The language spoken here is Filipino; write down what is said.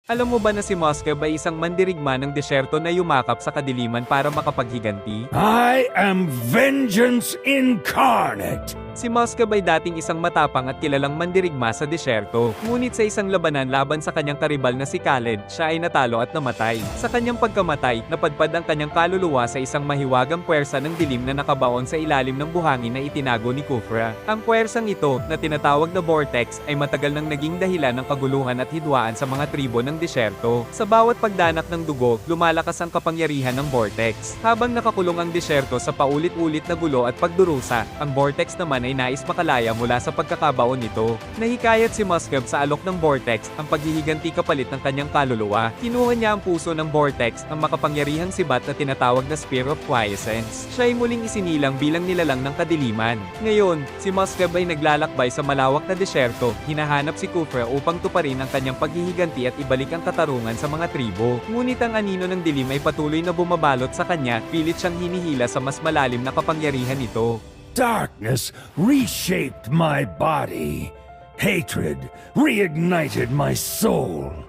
Alam mo ba na si Muscab ay isang mandirigma ng desyerto na yumakap sa kadiliman para makapaghiganti? I am vengeance incarnate! Si Muscab ay dating isang matapang at kilalang mandirigma sa desyerto. Ngunit sa isang labanan laban sa kanyang karibal na si Khaled, siya ay natalo at namatay. Sa kanyang pagkamatay, napadpad ang kanyang kaluluwa sa isang mahiwagang puwersa ng dilim na nakabaon sa ilalim ng buhangin na itinago ni Khufra. Ang puwersang ito, na tinatawag na Vortex, ay matagal nang naging dahilan ng kaguluhan at hidwaan sa mga tribo ng desyerto. Sa bawat pagdanak ng dugo, lumalakas ang kapangyarihan ng Vortex. Habang nakakulong ang desyerto sa paulit-ulit na gulo at pagdurusa, ang Vortex naman ay nais makalaya mula sa pagkakabaon nito. Nahikayat si Muscab sa alok ng Vortex ang paghihiganti kapalit ng kanyang kaluluwa. Kinuha niya ang puso ng Vortex, ang makapangyarihang sibat na tinatawag na Spear of Quiescence. Siya ay muling isinilang bilang nilalang ng kadiliman. Ngayon, si Muscab ay naglalakbay sa malawak na desyerto, hinahanap si Khufra upang tuparin ang kanyang paghihiganti at ibalik ang katarungan sa mga tribo. Ngunit ang anino ng dilim ay patuloy na bumabalot sa kanya, pilit siyang hinihila sa mas malalim na kapangyarihan nito. Darkness reshaped my body. Hatred reignited my soul.